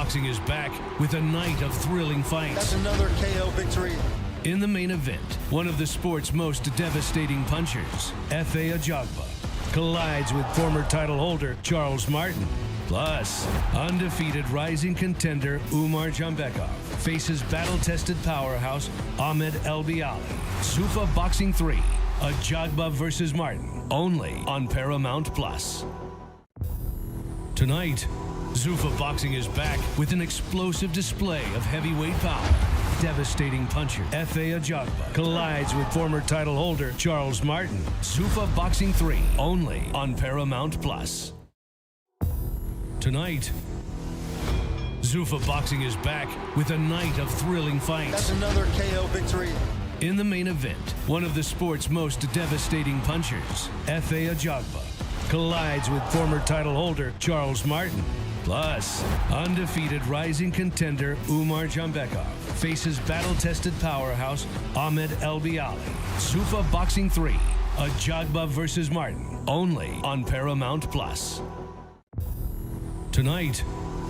Boxing is back with a night of thrilling fights. That's another KO victory. In the main event, one of the sport's most devastating punchers, F.A. Ajagba, collides with former title holder Charles Martin. Plus, undefeated rising contender Umar Jambekov faces battle-tested powerhouse Ahmed El Bialy. Zuffa Boxing 3, Ajagba versus Martin, only on Paramount Plus. Tonight, Zuffa Boxing is back with an explosive display of heavyweight power. Devastating puncher F.A. Ajagba collides with former title holder Charles Martin. Zuffa Boxing 3, only on Paramount Plus. Tonight, Zuffa Boxing is back with a night of thrilling fights. That's another KO victory. In the main event, one of the sport's most devastating punchers, F.A. Ajagba, collides with former title holder Charles Martin. Plus, undefeated rising contender Umar Jambekov faces battle-tested powerhouse Ahmed El Bialy. Zuffa Boxing 3, Ajagba versus Martin, only on Paramount Plus. Tonight,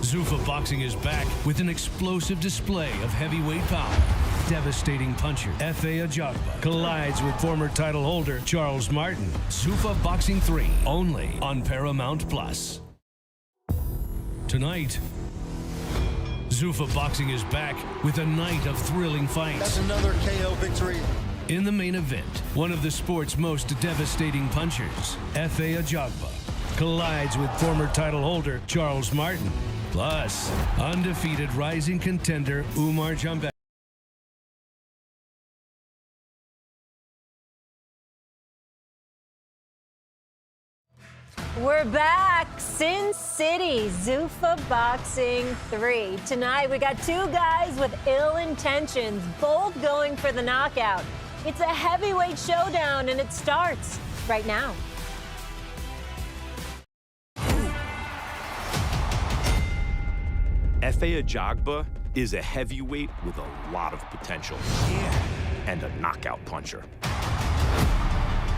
Zuffa Boxing is back with an explosive display of heavyweight power. Devastating puncher F.A. Ajagba collides with former title holder Charles Martin. Zuffa Boxing 3, only on Paramount Plus. Tonight, Zuffa Boxing is back with a night of thrilling fights. That's another KO victory. In the main event, one of the sport's most devastating punchers, F.A. Ajagba, collides with former title holder Charles Martin. Plus, undefeated rising contender Umar Jambekov. We're back, Sin City, Zuffa Boxing 3. Tonight, we got two guys with ill intentions, both going for the knockout. It's a heavyweight showdown, and it starts right now. F.A. Ajagba is a heavyweight with a lot of potential and a knockout puncher.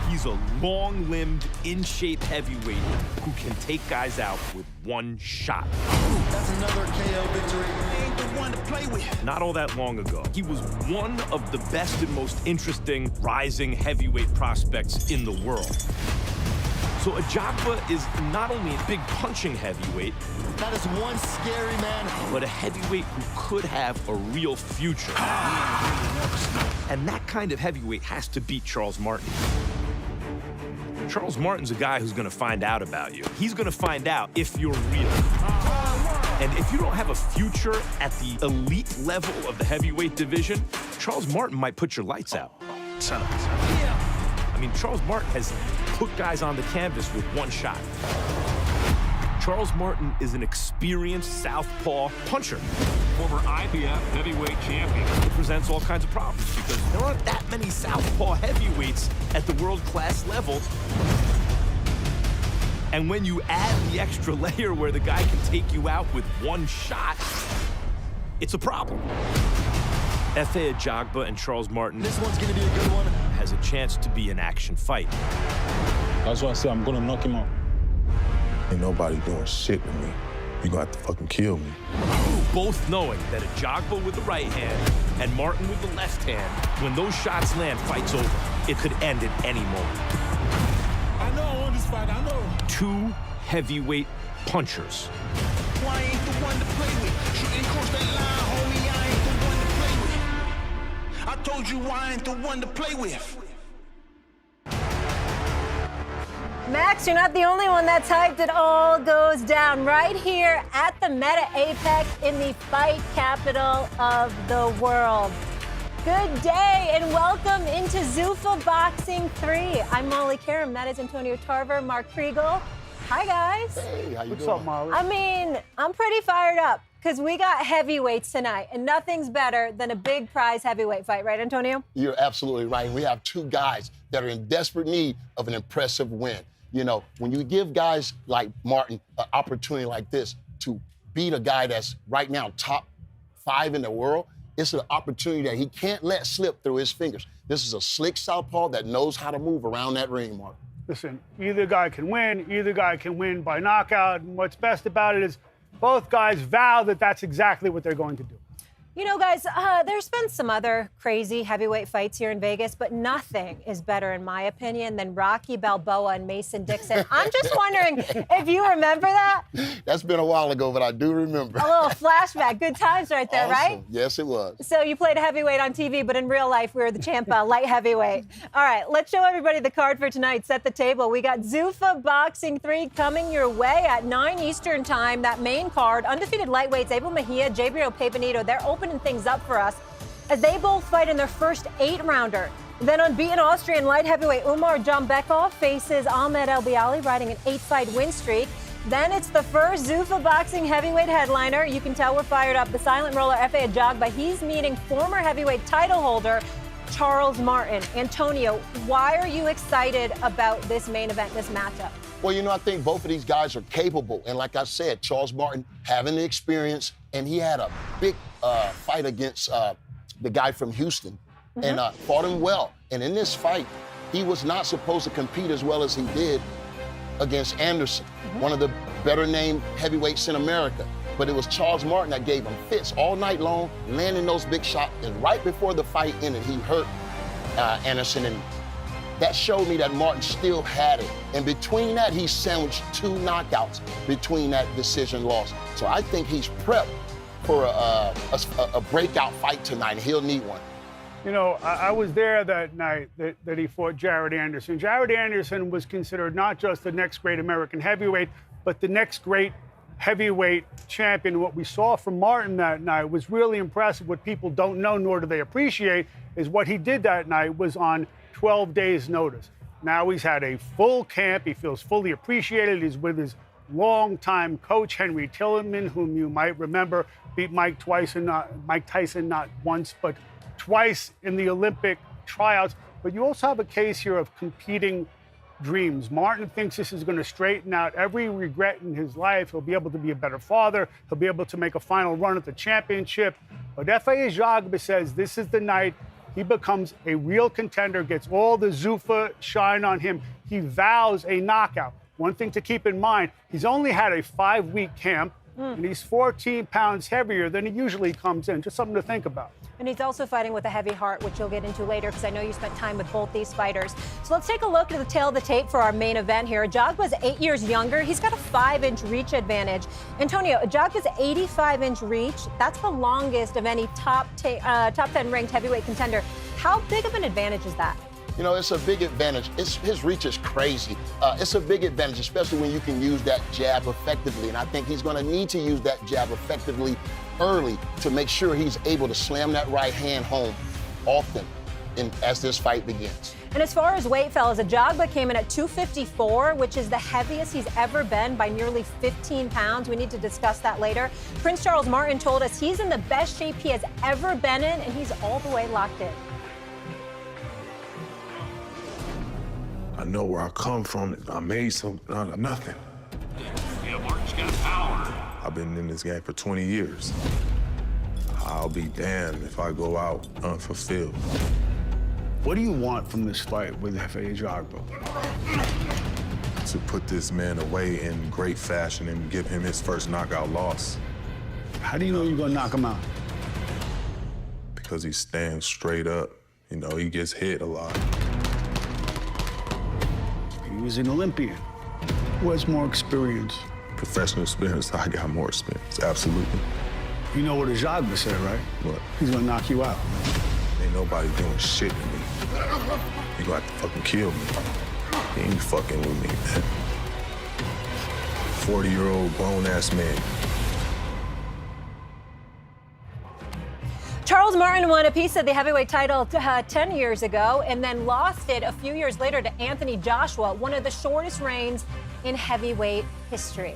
He's a long-limbed, in-shape heavyweight who can take guys out with one shot. That's another KO victory. He ain't the one to play with. Not all that long ago, he was one of the best and most interesting rising heavyweight prospects in the world. So Ajagba is not only a big punching heavyweight, That is one scary man. but a heavyweight who could have a real future. And that kind of heavyweight has to beat Charles Martin. Charles Martin's a guy who's gonna find out about you. He's gonna find out if you're real. And if you don't have a future at the elite level of the heavyweight division, Charles Martin might put your lights out. I mean, Charles Martin has put guys on the canvas with one shot. Charles Martin is an experienced southpaw puncher. Former IBF heavyweight champion. It presents all kinds of problems because there aren't that many southpaw heavyweights at the world-class level. And when you add the extra layer where the guy can take you out with one shot, it's a problem. F.A. Ajagba and Charles Martin, This one's gonna be a good one. has a chance to be an action fight. That's why I said I'm gonna knock him out. Ain't nobody doing shit to me. You gonna have to fucking kill me. Both knowing that Ajagba with the right hand and Martin with the left hand, when those shots land, fight's over. It could end at any moment. I know I won this fight, I know. Two heavyweight punchers. Why I ain't the one to play with? Shooting across that line, homie, I ain't the one to play with. I told you why I ain't the one to play with. Max, you're not the only one that's hyped. It all goes down right here at the Meta Apex in the fight capital of the world. Good day and welcome into Zuffa Boxing 3. I'm Molly Karam. That is Antonio Tarver, Mark Kriegel. Hi, guys. Hey, how you What's doing? up, Molly? I mean, I'm pretty fired up because we got heavyweights tonight, and nothing's better than a big prize heavyweight fight, right, Antonio? You're absolutely right. We have two guys that are in desperate need of an impressive win. You know, when you give guys like Martin an opportunity like this to beat a guy that's right now top 5 in the world, it's an opportunity that he can't let slip through his fingers. This is a slick southpaw that knows how to move around that ring, Martin. Listen, either guy can win by knockout. And what's best about it is both guys vow that that's exactly what they're going to do. You know, guys, there's been some other crazy heavyweight fights here in Vegas, but nothing is better, in my opinion, than Rocky Balboa and Mason Dixon. I'm just wondering if you remember that? That's been a while ago, but I do remember. A little flashback. Good times right there, Awesome. right? Yes, it was. So you played heavyweight on TV, but in real life, we were the champ light heavyweight. All right, let's show everybody the card for tonight. Set the table. We got Zuffa Boxing 3 coming your way at 9 Eastern time. That main card, undefeated lightweights, Abel Mejia, Gabriel Pepenito, they're opening things up for us as they both fight in their first 8-rounder. Then unbeaten Austrian light heavyweight Umar Jambekov faces Ahmed Elbiali, riding an 8-fight win streak. Then it's the first Zuffa Boxing heavyweight headliner. You can tell we're fired up. The silent roller, F.A. Ajagba, he's meeting former heavyweight title holder Charles Martin. Antonio, why are you excited about this main event, this matchup? Well, you know, I think both of these guys are capable. And like I said, Charles Martin having the experience, and he had a big fight against the guy from Houston and fought him well. And in this fight, he was not supposed to compete as well as he did against Anderson, one of the better named heavyweights in America. But it was Charles Martin that gave him fits all night long, landing those big shots. And right before the fight ended, he hurt Anderson, and that showed me that Martin still had it. And between that, he sandwiched 2 knockouts between that decision loss. So I think he's prepped for a breakout fight tonight, and he'll need one. You know, I was there that night that he fought Jared Anderson. Jared Anderson was considered not just the next great American heavyweight, but the next great heavyweight champion. What we saw from Martin that night was really impressive. What people don't know, nor do they appreciate, is what he did that night was on 12 days' notice. Now he's had a full camp. He feels fully appreciated. He's with his longtime coach, Henry Tillman, whom you might remember beat Mike Tyson not once, but twice in the Olympic tryouts. But you also have a case here of competing dreams. Martin thinks this is going to straighten out every regret in his life. He'll be able to be a better father. He'll be able to make a final run at the championship. But F.A. Ajagba says this is the night he becomes a real contender, gets all the Zuffa shine on him. He vows a knockout. One thing to keep in mind, he's only had a 5-week camp, and he's 14 pounds heavier than he usually comes in. Just something to think about. And he's also fighting with a heavy heart, which you'll get into later, because I know you spent time with both these fighters. So let's take a look at the tail of the tape for our main event here. Ajagba's 8 years younger. He's got a 5-inch reach advantage. Antonio, Ajagba's 85-inch reach, that's the longest of any top 10 ranked heavyweight contender. How big of an advantage is that? You know, it's a big advantage. His reach is crazy. It's a big advantage, especially when you can use that jab effectively. And I think he's going to need to use that jab effectively early to make sure he's able to slam that right hand home often as this fight begins. And as far as weight, fellas, Ajagba came in at 254, which is the heaviest he's ever been by nearly 15 pounds. We need to discuss that later. Prince Charles Martin told us he's in the best shape he has ever been in, and he's all the way locked in. I know where I come from. I made something out of nothing. Yeah, Martin's got power. I've been in this game for 20 years. I'll be damned if I go out unfulfilled. What do you want from this fight with F.A. Ajagba? To put this man away in great fashion and give him his first knockout loss. How do you know you're going to knock him out? Because he stands straight up. You know, he gets hit a lot. He was an Olympian. Who has more experience? Professional experience, I got more experience, absolutely. You know what Ajagba said, right? What? He's gonna knock you out. Ain't nobody doing shit to me. You gonna have to fucking kill me. He ain't fucking with me, man. 40-year-old grown-ass man. Charles Martin won a piece of the heavyweight title 10 years ago and then lost it a few years later to Anthony Joshua, one of the shortest reigns in heavyweight history.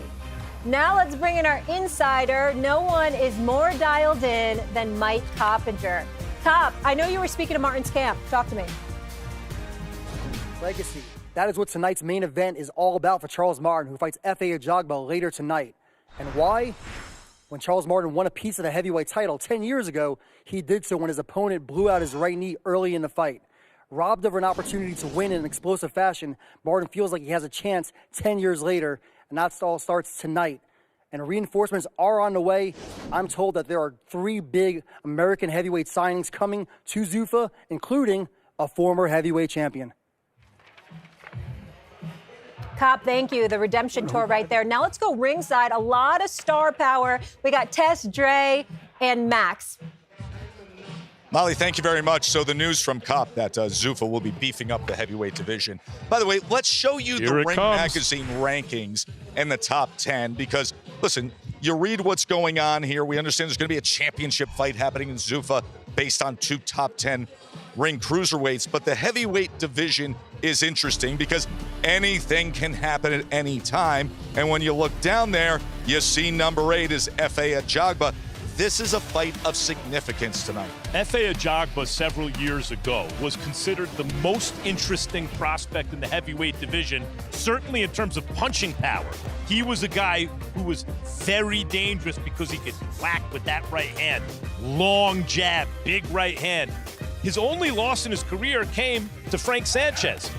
Now let's bring in our insider. No one is more dialed in than Mike Coppinger. Cop, I know you were speaking to Martin's camp. Talk to me. Legacy. That is what tonight's main event is all about for Charles Martin, who fights F.A. Ajagba later tonight. And why? When Charles Martin won a piece of the heavyweight title 10 years ago, he did so when his opponent blew out his right knee early in the fight. Robbed of an opportunity to win in an explosive fashion, Martin feels like he has a chance 10 years later, and that all starts tonight and reinforcements are on the way. I'm told that there are 3 big American heavyweight signings coming to Zuffa, including a former heavyweight champion. Cop, thank you. The redemption tour right there. Now let's go ringside. A lot of star power. We got Tess, Dre, and Max. Molly, thank you very much. So the news from Cop that Zuffa will be beefing up the heavyweight division. By the way, let's show you the Ring Magazine rankings and the top 10 because, listen, you read what's going on here. We understand there's going to be a championship fight happening in Zuffa based on 2 top 10 ring cruiserweights, but the heavyweight division is interesting because anything can happen at any time. And when you look down there, you see number 8 is F.A. Ajagba. This is a fight of significance tonight. F.A. Ajagba several years ago was considered the most interesting prospect in the heavyweight division, certainly in terms of punching power. He was a guy who was very dangerous because he could whack with that right hand. Long jab, big right hand. His only loss in his career came to Frank Sanchez,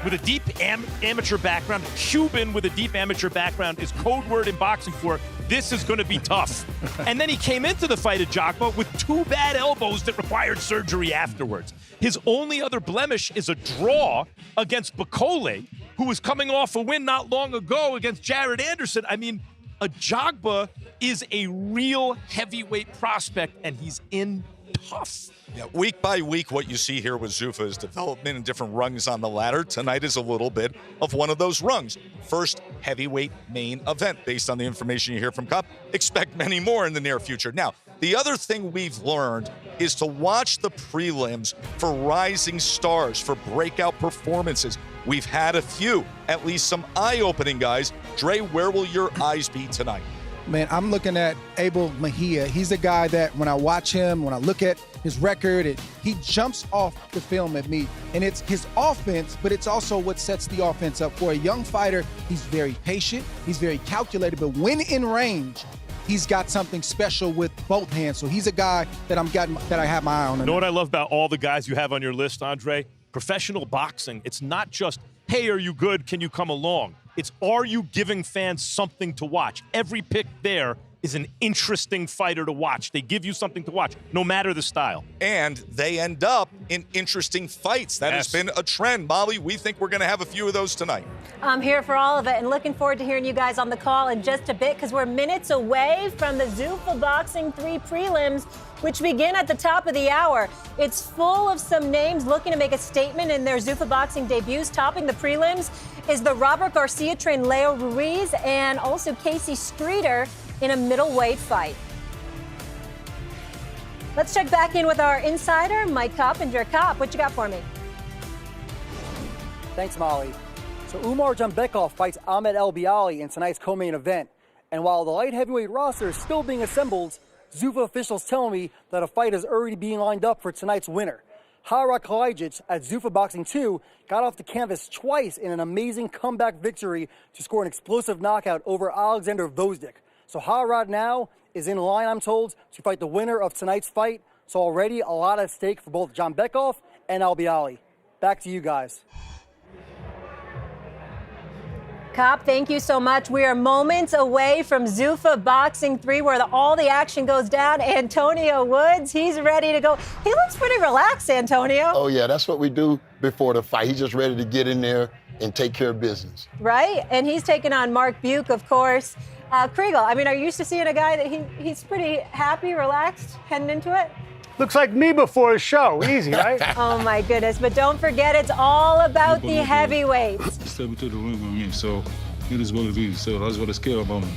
with a deep amateur background. Cuban with a deep amateur background is code word in boxing for this is going to be tough. And then he came into the fight at Ajagba with 2 bad elbows that required surgery afterwards. His only other blemish is a draw against Bacole, who was coming off a win not long ago against Jared Anderson. I mean, Ajagba is a real heavyweight prospect, and he's in tough. Yeah, week by week, what you see here with Zuffa is development in different rungs on the ladder. Tonight is a little bit of one of those rungs. First heavyweight main event. Based on the information you hear from Cup, expect many more in the near future. Now, the other thing we've learned is to watch the prelims for rising stars, for breakout performances. We've had a few, at least some eye-opening guys. Dre, where will your eyes be tonight? Man, I'm looking at Abel Mejia. He's a guy that when I watch him, when I look at his record, he jumps off the film at me. And it's his offense, but it's also what sets the offense up. For a young fighter, he's very patient, he's very calculated, but when in range, he's got something special with both hands. So he's a guy that I have my eye on. You know what I love about all the guys you have on your list, Andre? Professional boxing, it's not just, hey, are you good? Can you come along? It's, are you giving fans something to watch? Every pick there is an interesting fighter to watch. They give you something to watch, no matter the style. And they end up in interesting fights. That has been a trend. Molly, we think we're going to have a few of those tonight. I'm here for all of it and looking forward to hearing you guys on the call in just a bit because we're minutes away from the Zuffa Boxing 3 prelims, which begin at the top of the hour. It's full of some names looking to make a statement in their Zuffa Boxing debuts. Topping the prelims is the Robert Garcia-trained Leo Ruiz and also Casey Streeter in a middleweight fight. Let's check back in with our insider, Mike Coppinger. Cop, what you got for me? Thanks, Molly. So Umar Jambekov fights Ahmed El Bialy in tonight's co-main event. And while the light heavyweight roster is still being assembled, Zuffa officials tell me that a fight is already being lined up for tonight's winner. Hara Kalajic at Zuffa Boxing 2 got off the canvas twice in an amazing comeback victory to score an explosive knockout over Alexander Vozdik. So Hara now is in line, I'm told, to fight the winner of tonight's fight. So already a lot at stake for both Jambekov and El Bialy. Back to you guys. Cop, thank you so much. We are moments away from Zuffa Boxing 3, where all the action goes down. Antonio Woods, he's ready to go. He looks pretty relaxed, Antonio. Oh, yeah, that's what we do before the fight. He's just ready to get in there and take care of business. Right? And he's taking on Mark Buke, of course. Kriegel, I mean, are you used to seeing a guy that he's pretty happy, relaxed, heading into it? Looks like me before a show. Easy, right? Oh, my goodness. But don't forget, it's all about the heavyweights. Step into the ring with me, so it is what it is. So that's what I care about me.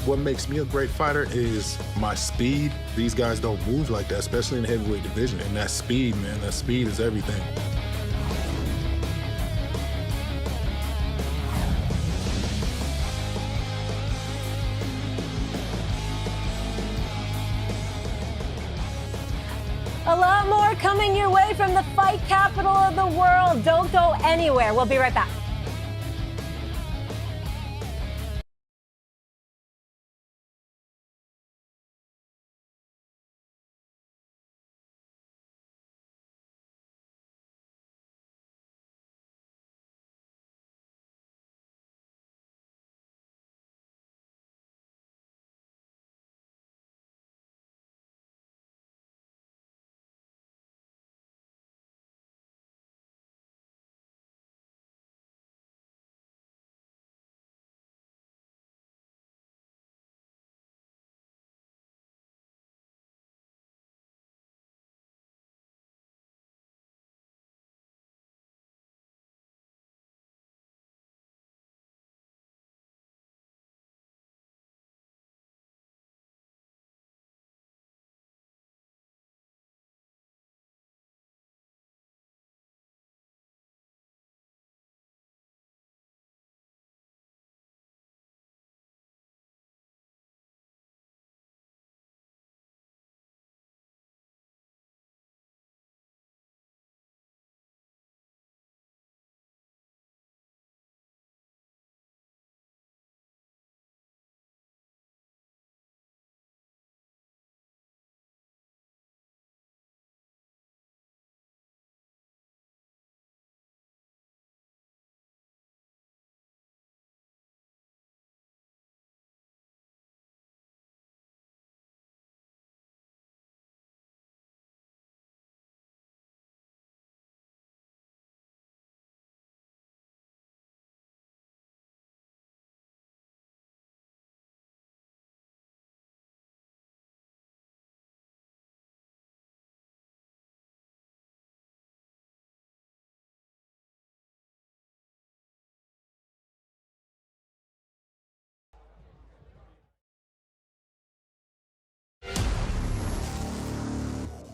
What makes me a great fighter is my speed. These guys don't move like that, especially in the heavyweight division. And that speed, man, that speed is everything. A lot more coming your way from the fight capital of the world. Don't go anywhere. We'll be right back.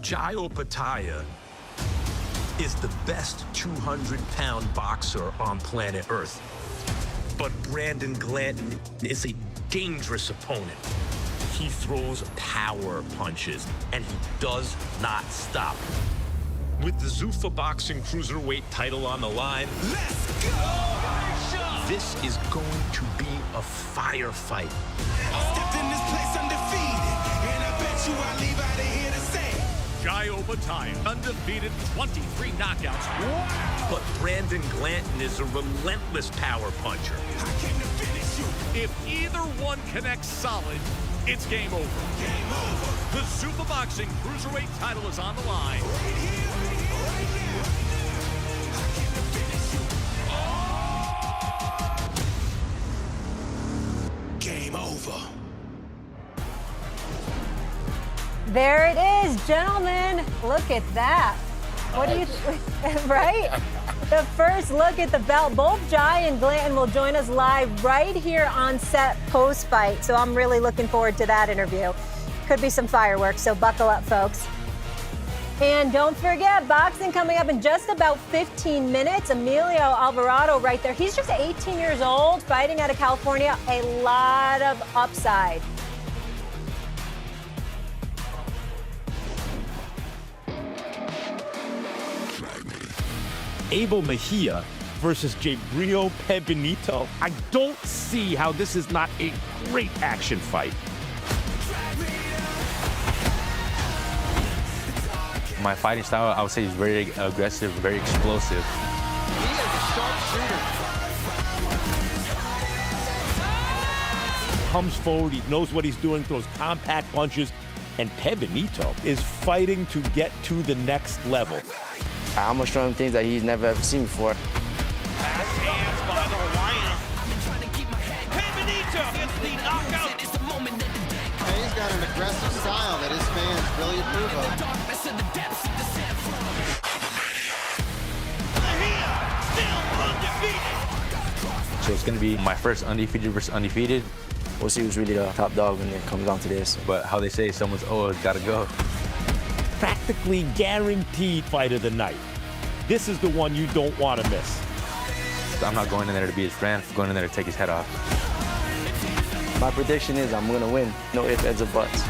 Jai Opetaia is the best 200-pound boxer on planet Earth. But Brandon Glanton is a dangerous opponent. He throws power punches, and he does not stop. With the Zuffa Boxing cruiserweight title on the line, let's go! This is going to be a firefight. I stepped in this place undefeated, and I bet you I leave out of here the same. Jai Opetaia, undefeated, 23 knockouts. Wow. But Brandon Glanton is a relentless power puncher. I came to finish you. If either one connects solid, it's game over. Game over. The Zuffa Boxing cruiserweight title is on the line. Right here, right now. I came to finish you. Game over. There it is, gentlemen. Look at that. What do you right? The first look at the belt. Both Jai and Glanton will join us live right here on set post-fight. So I'm really looking forward to that interview. Could be some fireworks, so buckle up, folks. And don't forget, boxing coming up in just about 15 minutes. Emilio Alvarado right there. He's just 18 years old, fighting out of California. A lot of upside. Abel Mejia versus Dariial Kuchmenov. I don't see how this is not a great action fight. My fighting style, I would say, is very aggressive, very explosive. He is a sharpshooter. Comes forward, he knows what he's doing, throws compact punches, and Kuchmenov is fighting to get to the next level. I'm gonna show him things that he's never ever seen before. Hands by the Lion. Kuchmenov gets the knockout. He's got an aggressive style that his fans really approve of. So it's gonna be my first undefeated versus undefeated. We'll see who's really the top dog when it comes down to this. But how they say someone's always gotta go. Practically guaranteed fight of the night. This is the one you don't want to miss. I'm not going in there to be his friend. I'm going in there to take his head off. My prediction is I'm gonna win. No ifs, ands, or buts.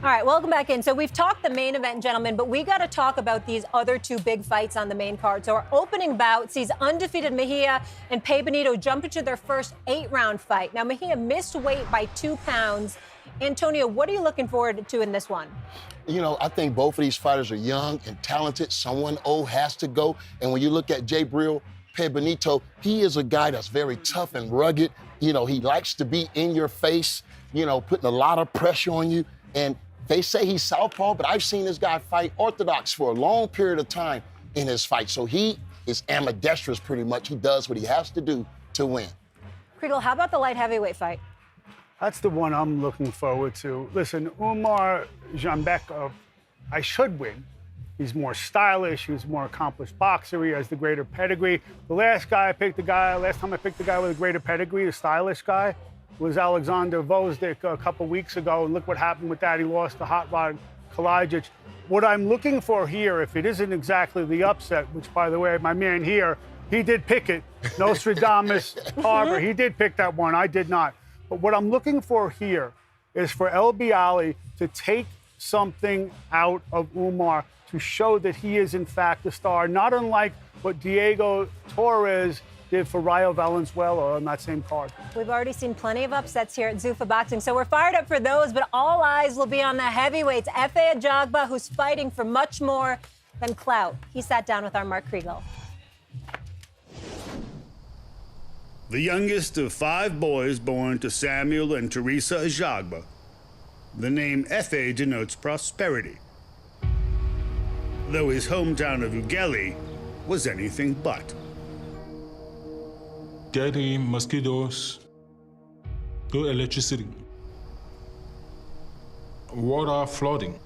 All right, welcome back in. So we've talked the main event, gentlemen, but we got to talk about these other two big fights on the main card. So our opening bout sees undefeated Mejia and Benito jump into their first 8-round fight. Now, Mejia missed weight by 2 pounds. Antonio, what are you looking forward to in this one? You know, I think both of these fighters are young and talented. Someone old has to go. And when you look at Dariial Kuchmenov, he is a guy that's very tough and rugged. You know, he likes to be in your face, you know, putting a lot of pressure on you. And they say he's southpaw, but I've seen this guy fight orthodox for a long period of time in his fight. So he is ambidextrous pretty much. He does what he has to do to win. Kriegel, how about the light heavyweight fight? That's the one I'm looking forward to. Listen, Umar Jambek, I should win. He's more stylish. He's a more accomplished boxer. He has the greater pedigree. Last time I picked a guy with a greater pedigree, a stylish guy, was Alexander Vozdik a couple weeks ago, and look what happened with that. He lost to Hot Rod Kalajic. What I'm looking for here, if it isn't exactly the upset, which, by the way, my man here, he did pick it, Nostradamus Harbor, he did pick that one, I did not. But what I'm looking for here is for El Bialy to take something out of Umar to show that he is, in fact, a star, not unlike what Diego Torres did for Rayo Valenzuela on that same card. We've already seen plenty of upsets here at Zuffa Boxing, so we're fired up for those, but all eyes will be on the heavyweights. Efe Ajagba, who's fighting for much more than clout. He sat down with our Mark Kriegel. The youngest of 5 boys born to Samuel and Teresa Ajagba. The name Efe denotes prosperity, though his hometown of Ughelli was anything but. Getting mosquitoes, no electricity, water flooding.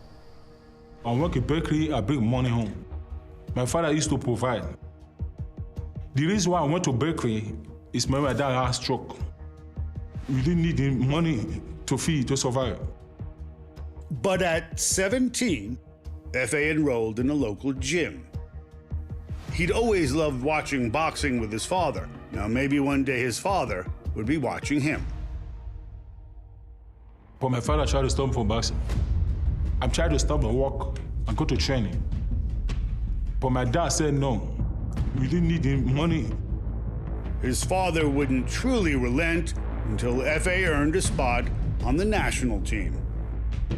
I work in bakery, I bring money home. My father used to provide. The reason why I went to bakery is my dad had a stroke. We didn't need the money to feed, to survive. But at 17, F.A. enrolled in a local gym. He'd always loved watching boxing with his father. Now, maybe one day his father would be watching him. But my father tried to stop me from boxing. I'm trying to stop my work and go to training. But my dad said no. We didn't need the money. His father wouldn't truly relent until F.A. earned a spot on the national team.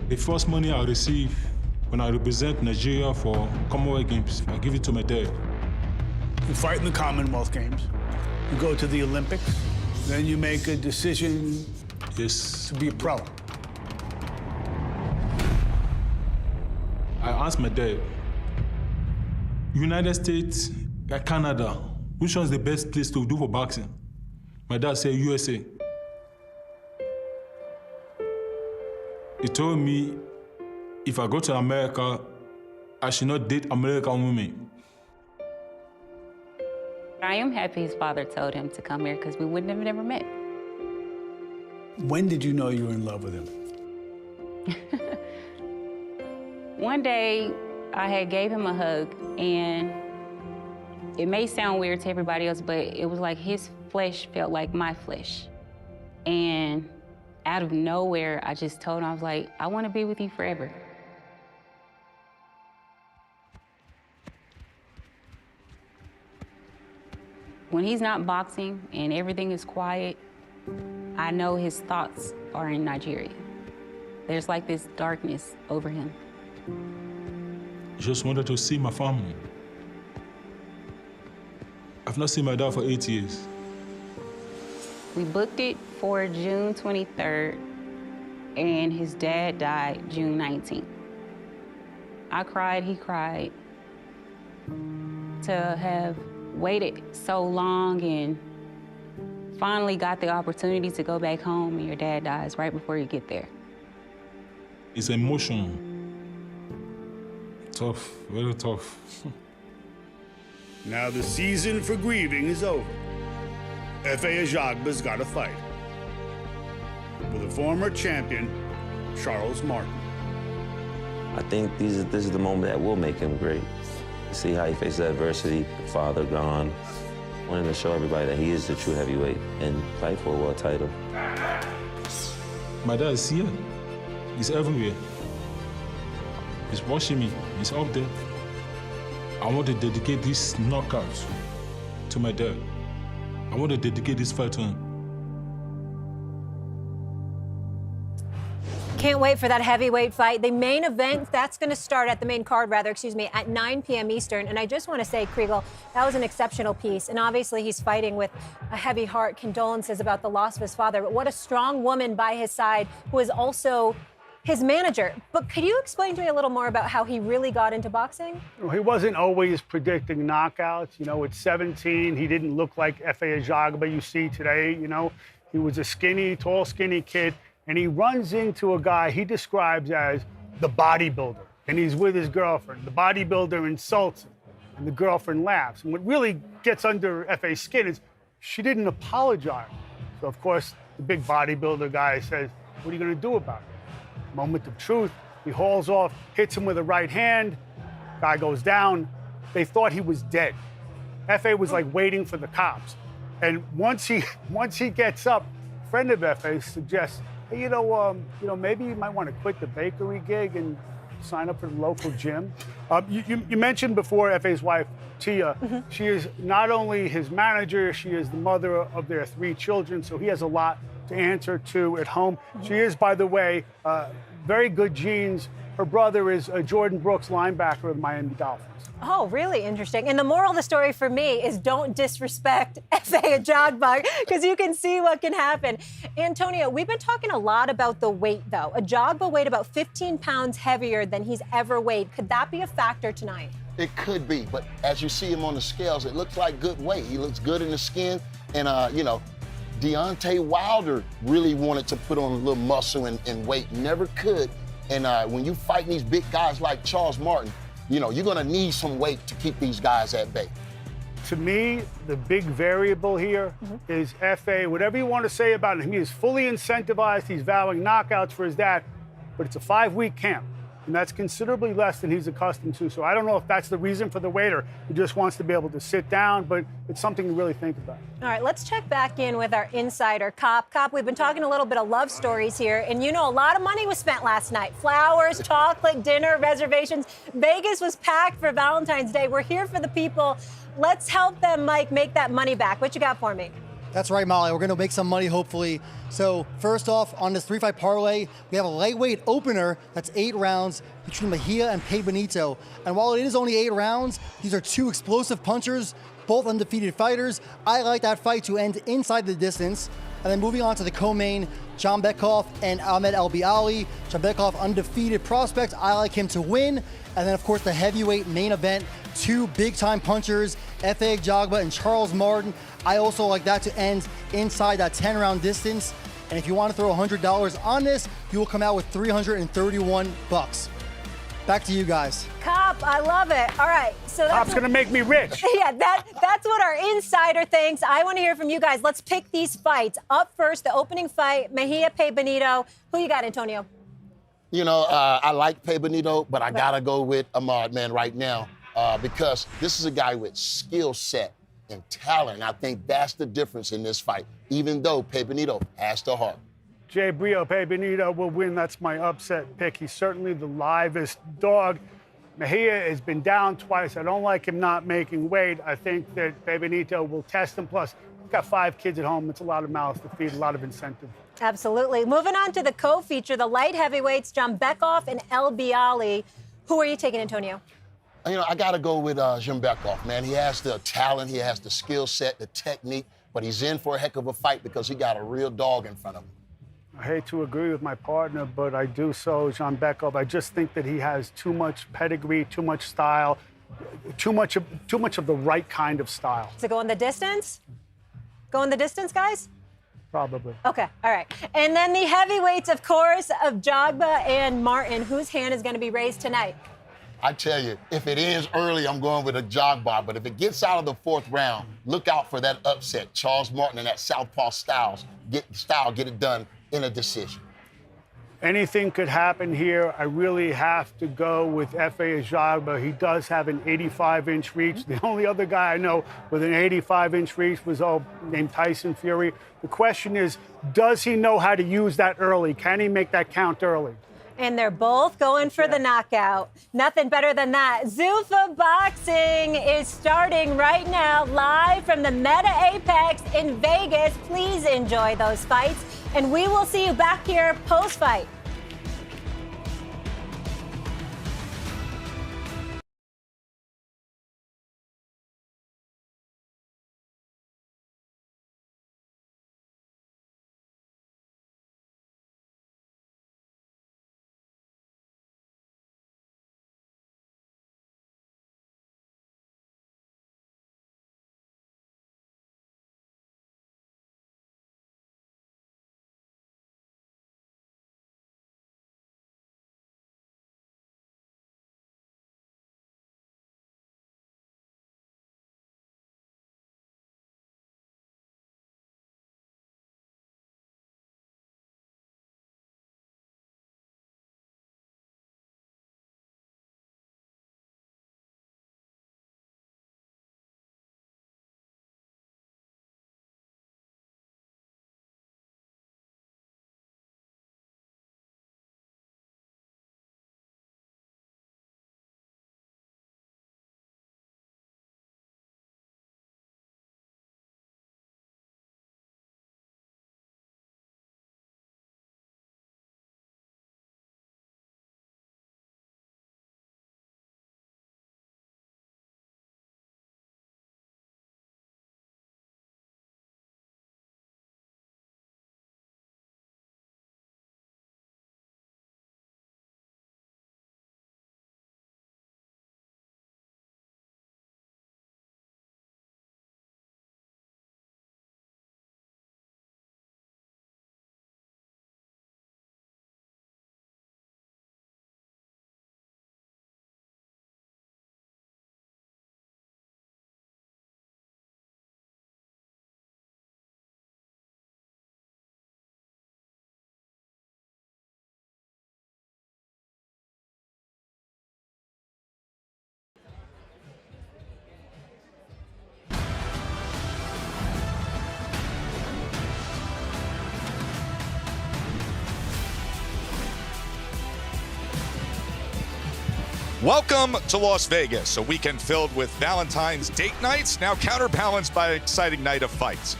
The first money I receive when I represent Nigeria for Commonwealth Games, I give it to my dad. You fight in the Commonwealth Games, you go to the Olympics, then you make a decision yes. to be a pro. I asked my dad, United States or Canada, which one's the best place to do for boxing? My dad said USA. He told me if I go to America, I should not date American women. I am happy his father told him to come here because we wouldn't have never met. When did you know you were in love with him? One day, I had gave him a hug, and it may sound weird to everybody else, but it was like his flesh felt like my flesh. And out of nowhere, I just told him, I was like, I want to be with you forever. When he's not boxing and everything is quiet, I know his thoughts are in Nigeria. There's like this darkness over him. Just wanted to see my family. I've not seen my dad for 8 years. We booked it for June 23rd, and his dad died June 19th. I cried, he cried. To have waited so long and finally got the opportunity to go back home, and your dad dies right before you get there. It's emotional. Tough, very tough. Now the season for grieving is over. F.A. Ajagba's got a fight with a former champion, Charles Martin. I think this is the moment that will make him great. See how he faces adversity, the father gone, wanting to show everybody that he is the true heavyweight and fight for a world title. My dad is here. He's everywhere. He's watching me. He's up there. I want to dedicate this knockout to my dad. I want to dedicate this fight to him. Can't wait for that heavyweight fight. The main event, that's going to start at the main card, at 9 p.m. Eastern. And I just want to say, Kriegel, that was an exceptional piece. And obviously he's fighting with a heavy heart, condolences about the loss of his father. But what a strong woman by his side who is also his manager. But could you explain to me a little more about how he really got into boxing? Well, he wasn't always predicting knockouts. You know, at 17, he didn't look like F.A. Ajagba you see today. You know, he was a skinny, tall, skinny kid. And he runs into a guy he describes as the bodybuilder. And he's with his girlfriend. The bodybuilder insults him, and the girlfriend laughs. And what really gets under F.A.'s skin is she didn't apologize. So, of course, the big bodybuilder guy says, what are you going to do about it? Moment of truth. He hauls off, hits him with a right hand. Guy goes down. They thought he was dead. F.A. was like waiting for the cops. And once he gets up, a friend of F.A. suggests, hey, you know, maybe you might want to quit the bakery gig and sign up for the local gym. You mentioned before F.A.'s wife, Tia. She is not only his manager, she is the mother of their 3 children, so he has a lot to answer to at home. She is, by the way, very good genes. Her brother is Jordan Brooks, linebacker of the Miami Dolphins. Oh, really interesting. And the moral of the story for me is don't disrespect F.A. Ajagba, because you can see what can happen. Antonio, we've been talking a lot about the weight, though. Ajagba weighed about 15 pounds heavier than he's ever weighed. Could that be a factor tonight? It could be, but as you see him on the scales, it looks like good weight. He looks good in the skin, and, you know, Deontay Wilder really wanted to put on a little muscle and weight, never could. And when you fight these big guys like Charles Martin, you know, you're going to need some weight to keep these guys at bay. To me, the big variable here is FA. Whatever you want to say about him, he is fully incentivized. He's vowing knockouts for his dad, but it's a 5-week camp, and that's considerably less than he's accustomed to. So I don't know if that's the reason for the wait or he just wants to be able to sit down, but it's something to really think about. All right, let's check back in with our insider, Cop. Cop, we've been talking a little bit of love stories here, and you know a lot of money was spent last night. Flowers, chocolate, dinner, reservations. Vegas was packed for Valentine's Day. We're here for the people. Let's help them, Mike, make that money back. What you got for me? That's right, Molly. We're going to make some money, hopefully. So first off, on this 3-fight parlay, we have a lightweight opener that's 8 rounds between Mejia and Pei Benito. And while it is only 8 rounds, these are 2 explosive punchers, both undefeated fighters. I like that fight to end inside the distance. And then moving on to the co-main, John Bekhoff and Ahmed Albiali. John Bekhoff, undefeated prospect. I like him to win. And then, of course, the heavyweight main event, 2 big-time punchers, F.A. Ajagba and Charles Martin. I also like that to end inside that 10-round distance. And if you want to throw $100 on this, you will come out with $331. Back to you guys. Cop, I love it. All right, so Cop's going to make me rich. Yeah, that's what our insider thinks. I want to hear from you guys. Let's pick these fights. Up first, the opening fight, Mejia Pei Benito. Who you got, Antonio? You know, I like Pei Benito, but I got to go with Ahmad, man, right now, because this is a guy with skill set and talent. I think that's the difference in this fight, even though Pei Benito has the heart. Jay Brio, Pei Benito will win. That's my upset pick. He's certainly the livest dog. Mejia has been down twice. I don't like him not making weight. I think that Pei Benito will test him. Plus, he's got 5 kids at home. It's a lot of mouths to feed, a lot of incentive. Absolutely. Moving on to the co-feature, the light heavyweights, John Bekhoff and El Bialy. Who are you taking, Antonio? You know, I got to go with Jim Bekhoff, man. He has the talent, he has the skill set, the technique, but he's in for a heck of a fight because he got a real dog in front of him. I hate to agree with my partner, but I do so, John Bekhoff. I just think that he has too much pedigree, too much style, too much of the right kind of style. To go in the distance? Go in the distance, guys? Probably. Okay, all right. And then the heavyweights, of course, of Ajagba and Martin. Whose hand is going to be raised tonight? I tell you, if it ends early, I'm going with Ajagba. But if it gets out of the 4th round, look out for that upset. Charles Martin and that southpaw get it done in a decision. Anything could happen here. I really have to go with F.A. Ajagba. He does have an 85-inch reach. The only other guy I know with an 85-inch reach was named Tyson Fury. The question is, does he know how to use that early? Can he make that count early? And they're both going for the knockout. Nothing better than that. Zuffa Boxing is starting right now, live from the Meta Apex in Vegas. Please enjoy those fights. And we will see you back here post-fight. Welcome to Las Vegas, a weekend filled with Valentine's date nights, now counterbalanced by an exciting night of fights.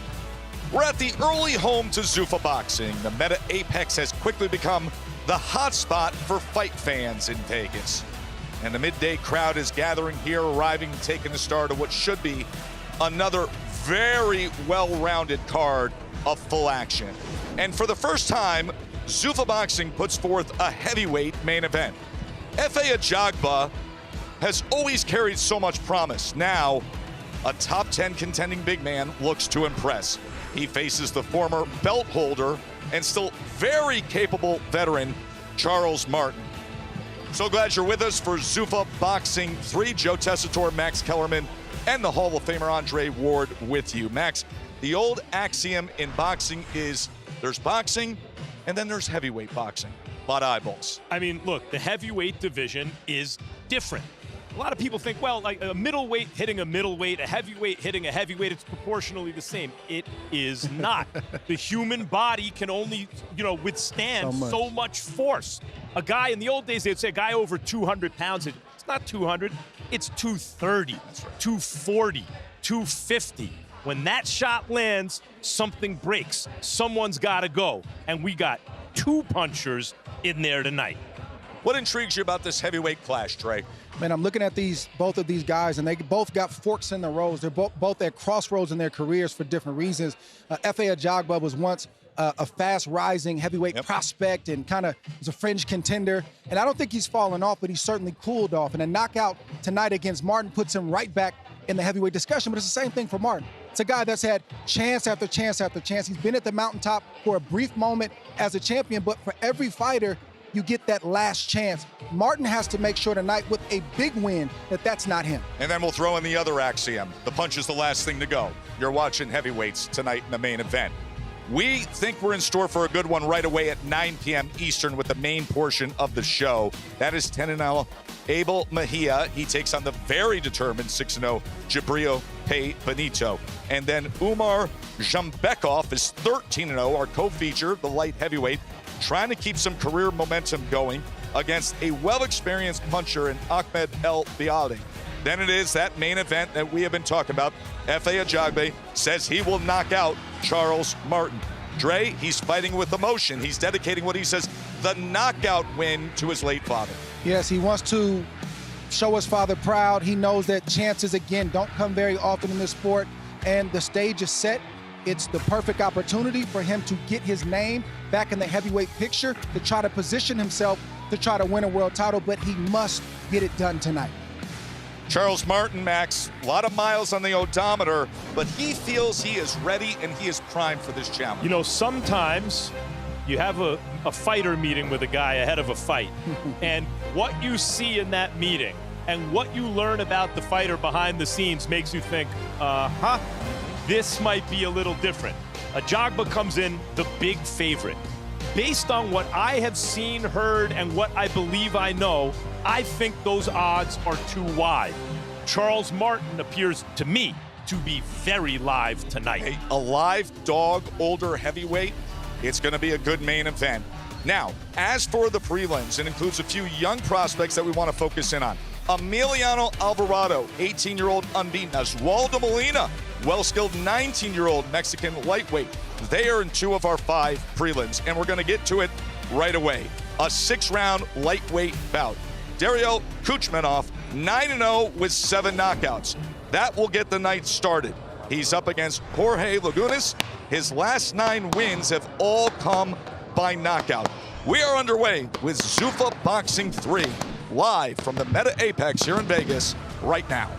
We're at the early home to Zuffa Boxing. The Meta Apex has quickly become the hotspot for fight fans in Vegas. And the midday crowd is gathering here, arriving and taking the start of what should be another very well-rounded card of full action. And for the first time, Zuffa Boxing puts forth a heavyweight main event. F.A. Ajagba has always carried so much promise. Now, a top 10 contending big man looks to impress. He faces the former belt holder and still very capable veteran, Charles Martin. So glad you're with us for Zuffa Boxing 3. Joe Tessitore, Max Kellerman, and the Hall of Famer Andre Ward with you. Max, the old axiom in boxing is there's boxing and then there's heavyweight boxing. A lot of eyeballs. I mean, look, the heavyweight division is different. A lot of people think, well, like a middleweight hitting a middleweight, a heavyweight hitting a heavyweight, it's proportionally the same. It is not. The human body can only, withstand so much force. A guy in the old days, they'd say a guy over 200 pounds, it's not 200, it's 230, 240, 250. When that shot lands, something breaks. Someone's got to go. And we got two punchers in there tonight. What intrigues you about this heavyweight clash, Trey? Man, I'm looking at both of these guys, and they both got forks in the roads. They're both at crossroads in their careers for different reasons. F.A. Ajagba was once a fast-rising heavyweight prospect and kind of was a fringe contender. And I don't think he's fallen off, but he's certainly cooled off. And a knockout tonight against Martin puts him right back in the heavyweight discussion, but it's the same thing for Martin. It's a guy that's had chance after chance after chance. He's been at the mountaintop for a brief moment as a champion, but for every fighter, you get that last chance. Martin has to make sure tonight with a big win that that's not him. And then we'll throw in the other axiom. The punch is the last thing to go. You're watching heavyweights tonight in the main event. We think we're in store for a good one right away at 9 p.m. Eastern with the main portion of the show. That is 10-0 Abel Mejia. He takes on the very determined 6-0 Jabril Pay Benito. And then Umar Jambekov is 13-0, our co-feature, the light heavyweight, trying to keep some career momentum going against a well-experienced puncher in Ahmed El Bialdi. Then it is that main event that we have been talking about. F.A. Ajagba says he will knock out Charles Martin. Dre, he's fighting with emotion. He's dedicating what he says the knockout win to his late father. Yes, he wants to show his father proud. He knows that chances, again, don't come very often in this sport, and the stage is set. It's the perfect opportunity for him to get his name back in the heavyweight picture, to try to position himself to try to win a world title, but he must get it done tonight. Charles Martin, Max, a lot of miles on the odometer, but he feels he is ready and he is primed for this challenge. Sometimes you have a fighter meeting with a guy ahead of a fight, and what you see in that meeting and what you learn about the fighter behind the scenes makes you think, this might be a little different. Ajagba comes in the big favorite. Based on what I have seen, heard, and what I believe I know, I think those odds are too wide. Charles Martin appears to me to be very live tonight. A live dog, older heavyweight. It's going to be a good main event. Now, as for the prelims, it includes a few young prospects that we want to focus in on. Emiliano Alvarado, 18-year-old unbeaten. Oswaldo Molina, well-skilled 19-year-old Mexican lightweight. They are in 2 of our 5 prelims, and we're going to get to it right away. A 6-round lightweight bout. Dariial Kuchmenov, 9-0 with 7 knockouts. That will get the night started. He's up against Jorge Lagunas. His last 9 wins have all come by knockout. We are underway with Zuffa Boxing 3, live from the Meta Apex here in Vegas right now.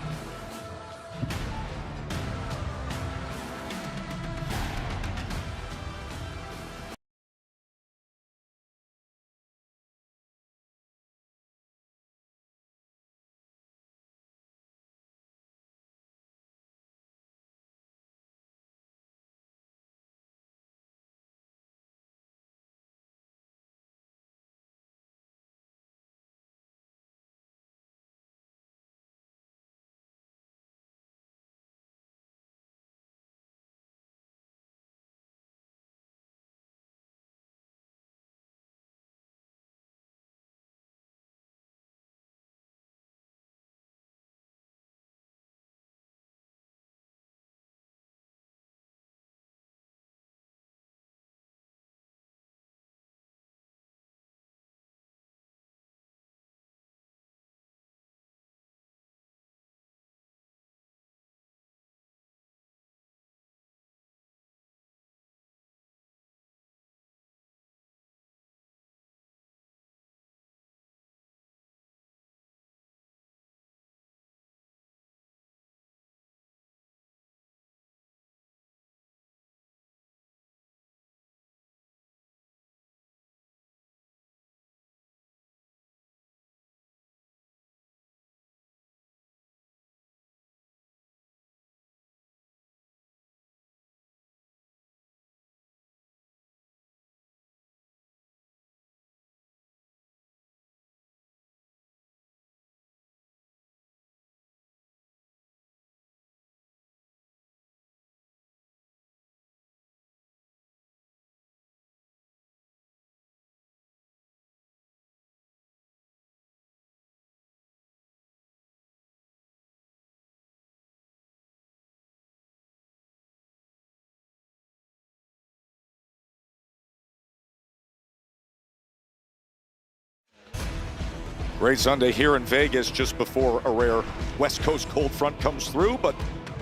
Great Sunday here in Vegas just before a rare West Coast cold front comes through, but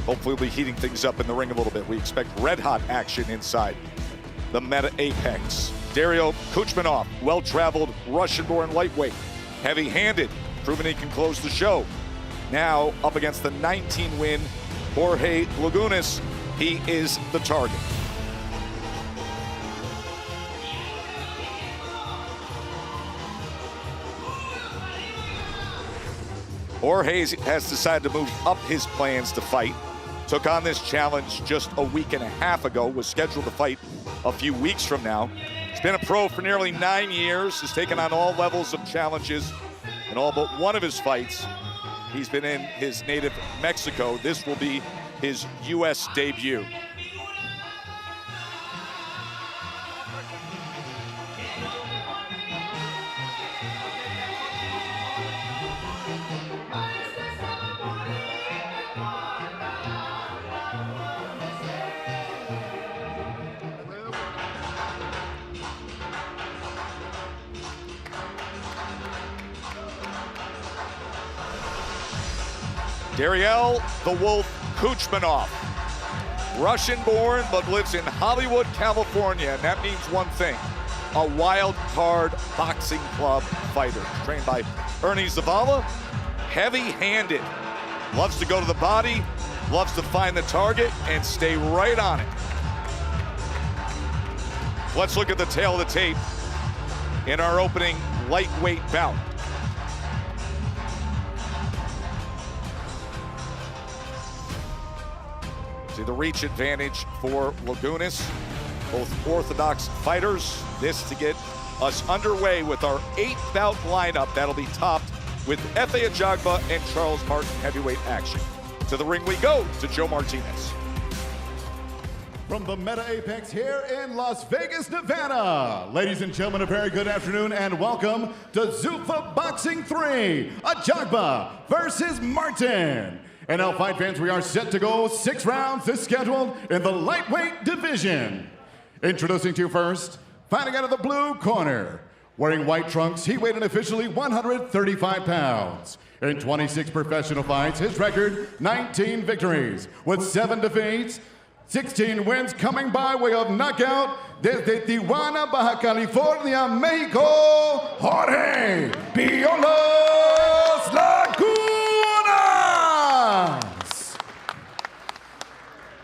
hopefully we'll be heating things up in the ring a little bit. We expect red-hot action inside the Meta Apex. Dariial Kuchmenov, well-traveled Russian-born lightweight, heavy-handed, proven he can close the show. Now up against the 19-win Jorge Lagunas. He is the target. Jorge has decided to move up his plans to fight. Took on this challenge just a week and a half ago, was scheduled to fight a few weeks from now. He's been a pro for nearly 9 years, has taken on all levels of challenges in all but one of his fights. He's been in his native Mexico. This will be his U.S. debut. Dariial the Wolf Kuchmenov, Russian-born but lives in Hollywood, California, and that means one thing: a wild card boxing club fighter. Trained by Ernie Zavala, heavy-handed, loves to go to the body, loves to find the target and stay right on it. Let's look at the tail of the tape in our opening lightweight bout. See the reach advantage for Lagunas. Both orthodox fighters. This to get us underway with our 8-bout lineup. That'll be topped with F.A. Ajagba and Charles Martin heavyweight action. To the ring we go to Joe Martinez. From the Meta Apex here in Las Vegas, Nevada. Ladies and gentlemen, a very good afternoon and welcome to Zuffa Boxing 3. Ajagba versus Martin. And now, fight fans, we are set to go 6 rounds as scheduled in the lightweight division. Introducing to you first, fighting out of the blue corner. Wearing white trunks, he weighed in officially 135 pounds. In 26 professional fights, his record, 19 victories with 7 defeats, 16 wins coming by way of knockout. Desde Tijuana, Baja California, Mexico, Jorge Lagunas.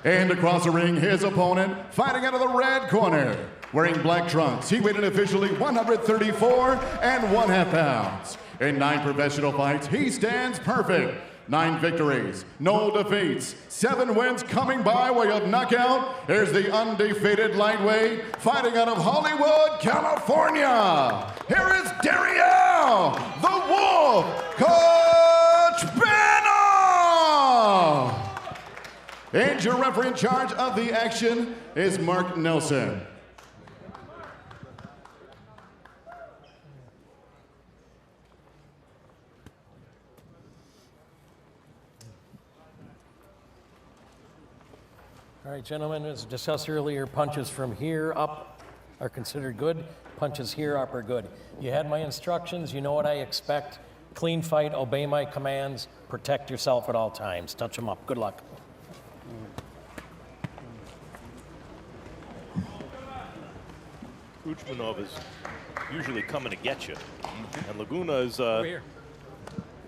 And across the ring, his opponent, fighting out of the red corner. Wearing black trunks, he weighed in officially 134 1/2 pounds. In 9 professional fights, he stands perfect. 9 victories, no defeats, 7 wins coming by way of knockout. Here's the undefeated lightweight, fighting out of Hollywood, California. Here is Dariial the Wolf Kuchmenov. And your referee in charge of the action is Mark Nelson. All right, gentlemen, as discussed earlier, punches from here up are considered good. Punches here up are good. You had my instructions. You know what I expect. Clean fight, obey my commands, protect yourself at all times. Touch them up. Good luck. Kuchmanov is usually coming to get you. And Laguna is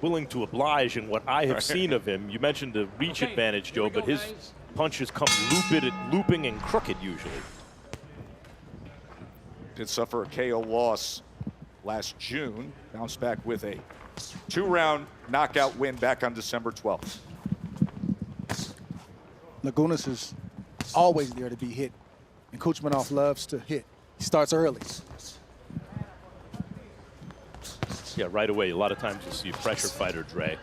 willing to oblige in what I have seen of him. You mentioned the reach advantage, Joe, but his punches come looping and crooked usually. Did suffer a KO loss last June. Bounced back with a 2-round knockout win back on December 12th. Lagunas is always there to be hit, and Kuchmanov loves to hit. He starts early. Yeah, right away. A lot of times you see a pressure fighter, Dre,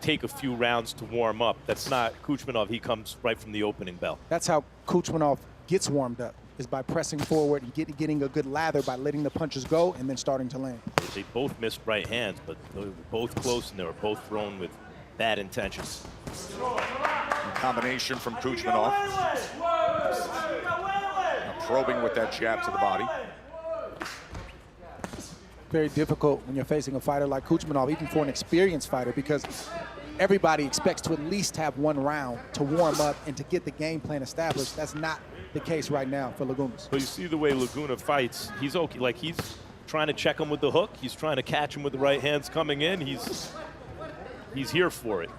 take a few rounds to warm up. That's not Kuchmanov. He comes right from the opening bell. That's how Kuchmanov gets warmed up, is by pressing forward and getting a good lather by letting the punches go and then starting to land. They both missed right hands, but they were both close and they were both thrown with bad intentions. Combination from Kuchmanov. Probing with that jab to the body. very difficult when you're facing a fighter like Kuchmanov, even for an experienced fighter, because everybody expects to at least have one round to warm up and to get the game plan established. That's not the case right now for Lagunas. But you see the way Laguna fights, he's okay. Like, he's trying to check him with the hook. He's trying to catch him with the right hands coming in. He's here for it.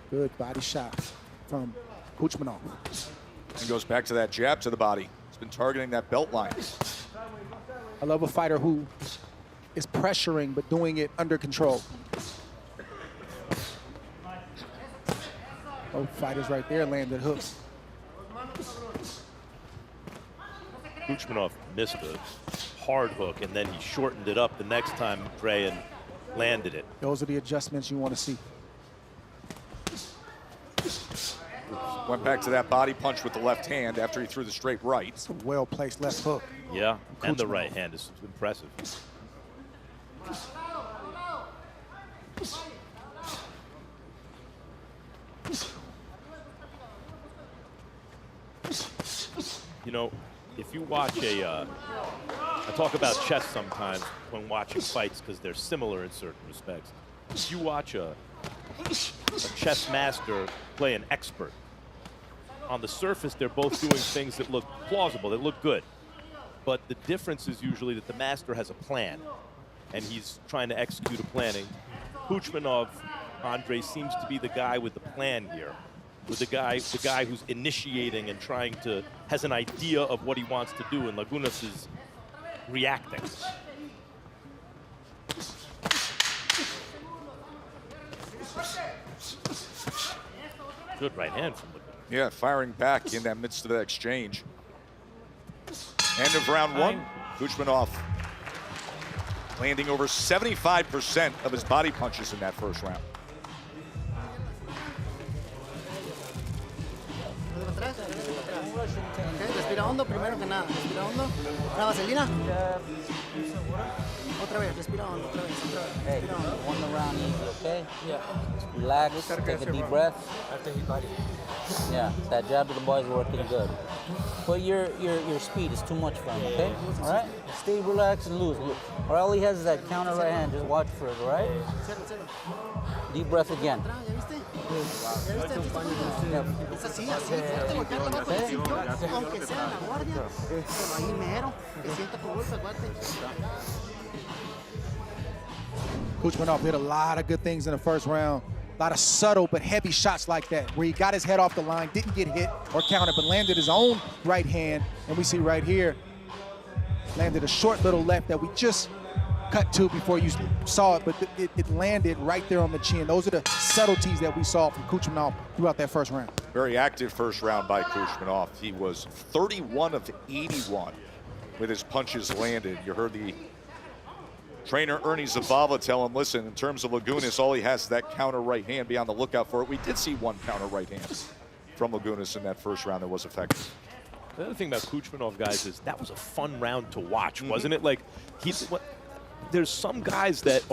Good body shot from Kuchmanov. He goes back to that jab to the body. He's been targeting that belt line. I love a fighter who is pressuring but doing it under control. Both fighters right there landed hooks. Kuchmanov missed a hard hook, and then he shortened it up the next time Dre and landed it. Those are the adjustments you want to see. Went back to that body punch with the left hand after he threw the straight right. It's a well-placed left hook. Yeah, and the right hand is impressive. You know, if you watch I talk about chess sometimes when watching fights because they're similar in certain respects. If you watch a chess master play an expert, on the surface they're both doing things that look plausible, that look good. But the difference is usually that the master has a plan, and he's trying to execute a planning. Kuchmanov, Andre, seems to be the guy with the plan here, with the guy who's initiating and has an idea of what he wants to do, and Lagunas is reacting. Good right hand from Lagunas. Yeah, firing back in that midst of that exchange. End of round one. Kuchmanov landing over 75% of his body punches in that first round. Respira hondo primero que nada. Respira hondo. Una vaselina. Otra vez, respira hondo. Otra vez, otra vez. Hey, one round easy, okay? Yeah. Relax, take a deep breath. Yeah, that jab to the boy is working good. But your speed is too much for him, okay? All right? Stay relaxed and loose. Or all he has is that counter right hand. Just watch for it, all right? Deep breath again. Kuchmanov did a lot of good things in the first round. A lot of subtle but heavy shots like that, where he got his head off the line, didn't get hit or countered, but landed his own right hand. And we see right here, landed a short little left that we just cut to before you saw it, but it landed right there on the chin. Those are the subtleties that we saw from Kuchmanov throughout that first round. Very active first round by Kuchmanov. He was 31 of 81 with his punches landed. You heard the trainer Ernie Zavala tell him, listen, in terms of Lagunas, all he has is that counter right hand. Be on the lookout for it. We did see one counter right hand from Lagunas in that first round that was effective. The other thing about Kuchmanov, guys, is that was a fun round to watch, wasn't it? Like, there's some guys that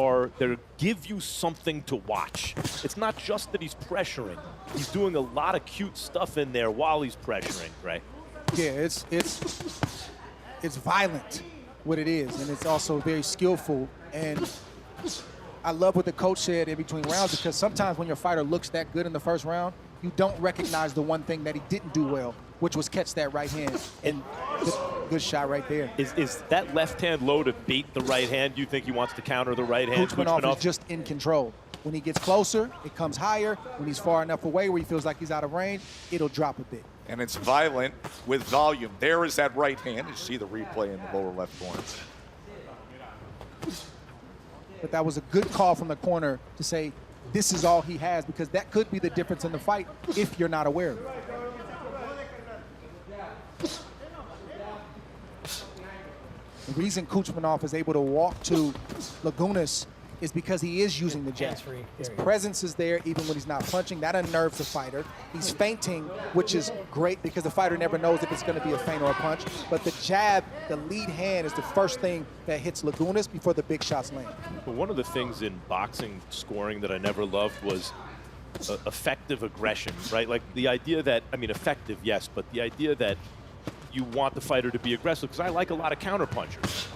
give you something to watch. It's not just that he's pressuring. He's doing a lot of cute stuff in there while he's pressuring, right? Yeah, it's violent, what it is, and it's also very skillful. And I love what the coach said in between rounds, because sometimes when your fighter looks that good in the first round, you don't recognize the one thing that he didn't do well, which was catch that right hand. And good shot right there. Is that left hand low to bait the right hand? Do you think he wants to counter the right hand? Kuchmanov is just in control. When he gets closer, it comes higher. When he's far enough away where he feels like he's out of range, it'll drop a bit. And it's violent with volume. There is that right hand. You see the replay in the lower left corner. But that was a good call from the corner to say this is all he has, because that could be the difference in the fight if you're not aware of it. The reason Kuchmanov is able to walk to Lagunas is because he is using the jab. His presence is there even when he's not punching. That unnerves the fighter. He's feinting, which is great because the fighter never knows if it's going to be a feint or a punch. But the jab, the lead hand, is the first thing that hits Lagunas before the big shots land. But one of the things in boxing scoring that I never loved was effective aggression, right? Like the idea that, I mean, effective, yes, but the idea that you want the fighter to be aggressive, because I like a lot of counterpunchers.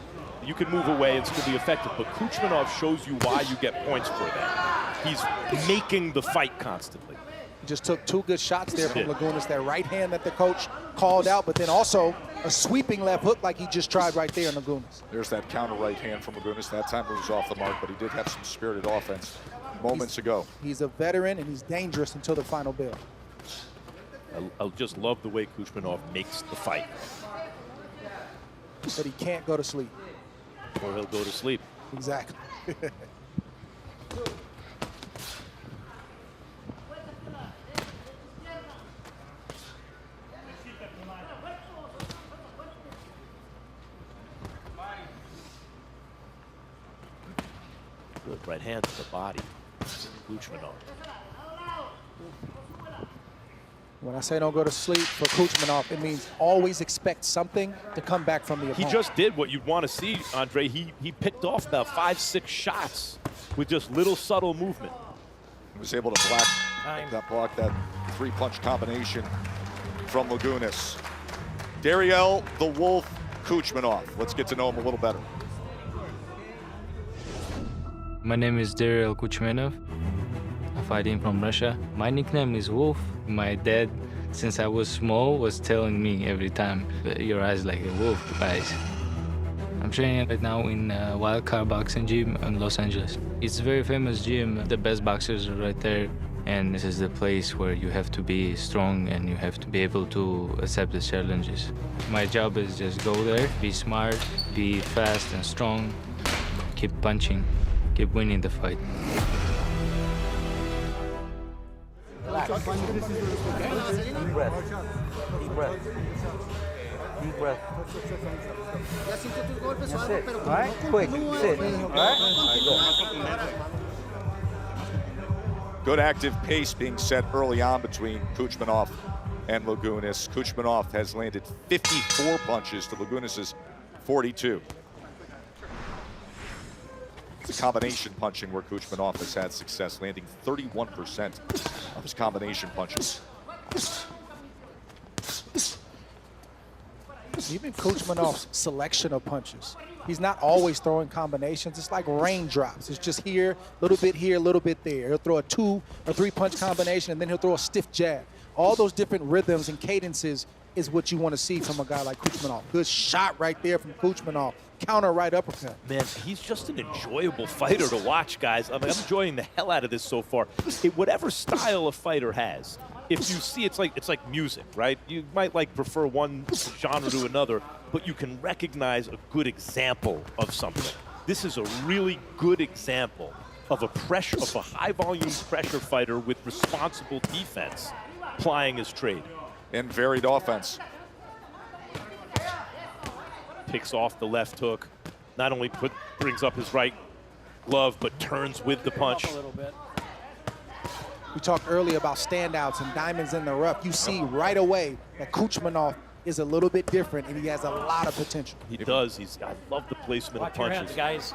You can move away and still be effective, but Kuchmanov shows you why you get points for that. He's making the fight constantly. He just took 2 good shots there from Lagunas. That right hand that the coach called out, but then also a sweeping left hook like he just tried right there on Lagunas. There's that counter right hand from Lagunas. That time it was off the mark, but he did have some spirited offense moments ago. He's a veteran, and he's dangerous until the final bell. I just love the way Kuchmanov makes the fight. But he can't go to sleep. Or he'll go to sleep. Exactly. Good right hand to the body. Kuchmanov. When I say don't go to sleep for Kuchmanov, it means always expect something to come back from the opponent. He just did what you'd want to see, Andre. He picked off about 5-6 shots with just little subtle movement. He was able to block that 3-punch combination from Lagunas. Dariial the Wolf Kuchmenov. Let's get to know him a little better. My name is Dariial Kuchmenov. I'm fighting from Russia. My nickname is Wolf. My dad, since I was small, was telling me every time, your eyes like a wolf, guys. I'm training right now in Wildcard Boxing Gym in Los Angeles. It's a very famous gym. The best boxers are right there. And this is the place where you have to be strong and you have to be able to accept the challenges. My job is just go there, be smart, be fast and strong, keep punching, keep winning the fight. Relax. Deep breath. Deep breath. Deep breath. That's it. All right? Quick. Sit. All right? Good active pace being set early on between Kuchmanov and Lagunas. Kuchmanov has landed 54 punches to Lagunas' 42. It's a combination punching where Kuchmanov has had success, landing 31% of his combination punches. Even Kuchmanov's selection of punches. He's not always throwing combinations. It's like raindrops. It's just here, a little bit here, a little bit there. He'll throw a 2 or 3 punch combination, and then he'll throw a stiff jab. All those different rhythms and cadences is what you want to see from a guy like Kuchmanov. Good shot right there from Kuchmanov. Counter right uppercut. Man, he's just an enjoyable fighter to watch, guys. I mean, I'm enjoying the hell out of this so far. Whatever style a fighter has, if you see, it's like music, right? You might prefer one genre to another, but you can recognize a good example of something. This is a really good example of a high-volume pressure fighter with responsible defense, plying his trade. And varied offense. Picks off the left hook. Not only brings up his right glove, but turns with the punch. We talked earlier about standouts and diamonds in the rough. You see right away that Kuchmanov is a little bit different, and he has a lot of potential. He does. I love the placement of punches. Hands, guys.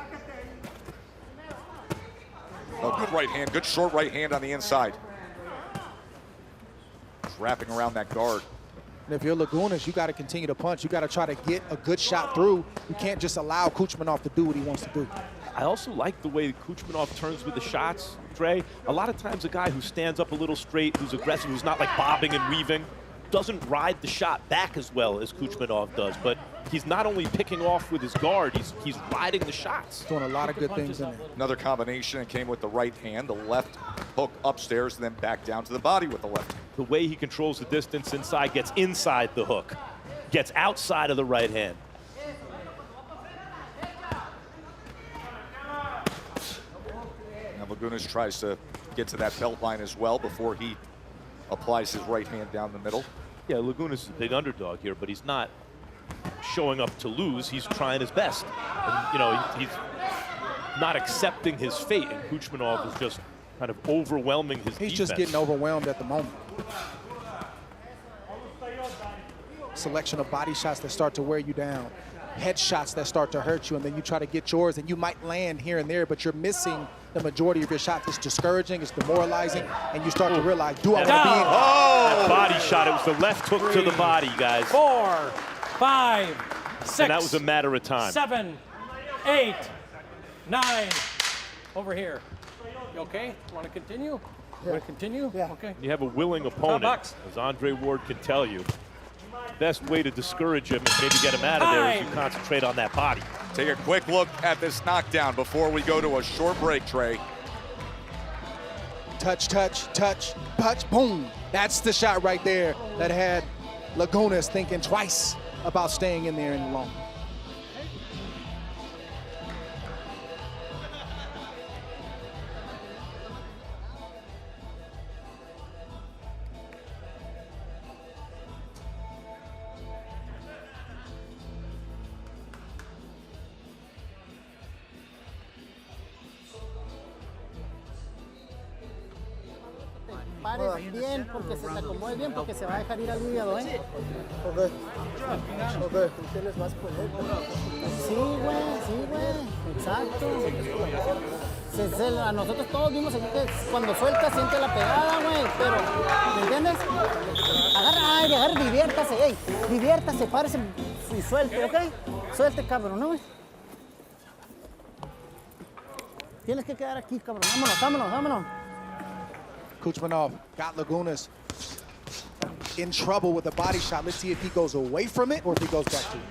Oh, good right hand. Good short right hand on the inside. Just wrapping around that guard. And if you're Lagunas, you got to continue to punch. You got to try to get a good shot through. You can't just allow Kuchmanov to do what he wants to do. I also like the way Kuchmanov turns with the shots, Dre. A lot of times a guy who stands up a little straight, who's aggressive, who's not bobbing and weaving, doesn't ride the shot back as well as Kuchmanov does. But he's not only picking off with his guard, he's riding the shots. Doing a lot of good things in there. Another combination and came with the right hand, the left hook upstairs, and then back down to the body with the left. The way he controls the distance inside, gets inside the hook, gets outside of the right hand. Now Lagunas tries to get to that belt line as well before he applies his right hand down the middle. Yeah, Lagunas is a big underdog here, but he's not showing up to lose. He's trying his best. And, he's not accepting his fate, and Kuchmanov is just kind of overwhelming his defense. He's just getting overwhelmed at the moment. Selection of body shots that start to wear you down, head shots that start to hurt you, and then you try to get yours, and you might land here and there, but you're missing the majority of your shots. It's discouraging, it's demoralizing, and you start to realize, do I want to be in? That body shot, it was the left hook to the body, guys. 4, 5, 6. And that was a matter of time. 7, 8, 9. Over here. You okay? Want to continue? Want to continue? Yeah. Okay. You have a willing opponent, as Andre Ward can tell you. Best way to discourage him and maybe get him out of there is you concentrate on that body. Take a quick look at this knockdown before we go to a short break, Trey. Touch, touch, touch, touch, boom. That's the shot right there that had Lagunas thinking twice about staying in there any longer. Pare bien, porque se te acomode bien, porque se va a dejar ir al hígado, ¿eh? Ok. ¿Tienes más poder? Sí, güey, exacto. A nosotros todos vimos aquí que cuando suelta siente la pegada, güey, pero, ¿me entiendes? Agarra, diviértase, diviértase, párese y suelte, ¿ok? Suelte, cabrón, ¿no, güey? Tienes que quedar aquí, cabrón. Vámonos. Kuchmanov got Lagunas in trouble with a body shot. Let's see if he goes away from it or if he goes back to it.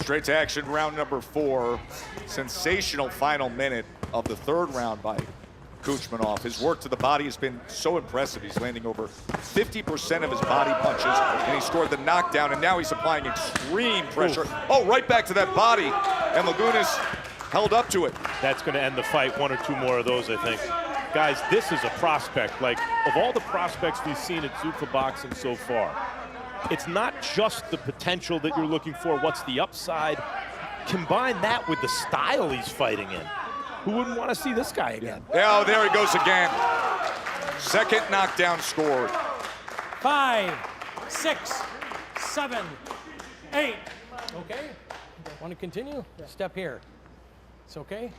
Straight to action, round number 4. Sensational final minute of the 3rd round by Kuchmanov. His work to the body has been so impressive. He's landing over 50% of his body punches, and he scored the knockdown, and now he's applying extreme pressure. Oh, right back to that body, and Lagunas held up to it. That's going to end the fight. 1 or 2 more of those, I think. Guys, this is a prospect. Like, of all the prospects we've seen at Zuffa Boxing so far, it's not just the potential that you're looking for. What's the upside? Combine that with the style he's fighting in. Who wouldn't want to see this guy again? Oh, there he goes again. Second knockdown scored. 5, 6, 7, 8. Okay. Want to continue? Step here. It's okay?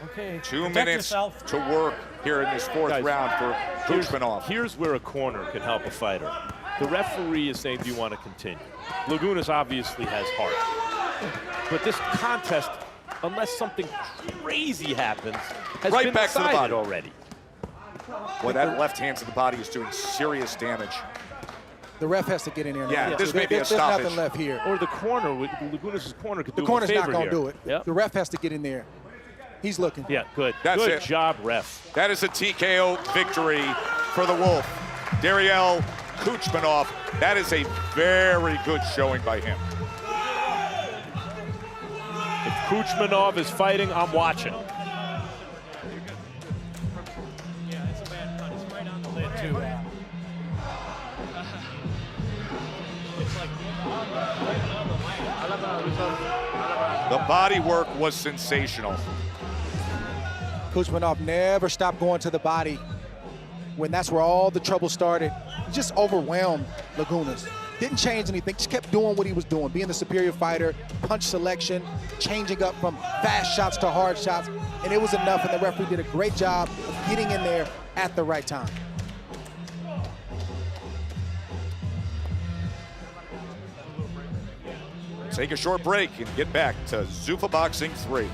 Okay. 2 minutes to work here in this 4th round for Kuchmanov. Here's where a corner can help a fighter. The referee is saying, do you want to continue? Lagunas obviously has heart. But this contest, unless something crazy happens, has right been back to the decided body already. Well, that left hand to the body is doing serious damage. The ref has to get in there. Yeah, this may be a stoppage. There's nothing left here. Or the corner, Lagunas' corner could do the corner's him a favor not going to do it. Yep. The ref has to get in there. He's looking. Yeah, good. That's good it. job, ref. That is a TKO victory for the Wolf. Dariial Kuchmenov. That is a very good showing by him. If Kuchmanov is fighting, I'm watching. Yeah, it's a bad cut. It's right on the lid, too. The body work was sensational. Kuchmanov never stopped going to the body when that's where all the trouble started. He just overwhelmed Lagunas. Didn't change anything, just kept doing what he was doing, being the superior fighter, punch selection, changing up from fast shots to hard shots, and it was enough, and the referee did a great job of getting in there at the right time. Take a short break and get back to Zuffa Boxing 3.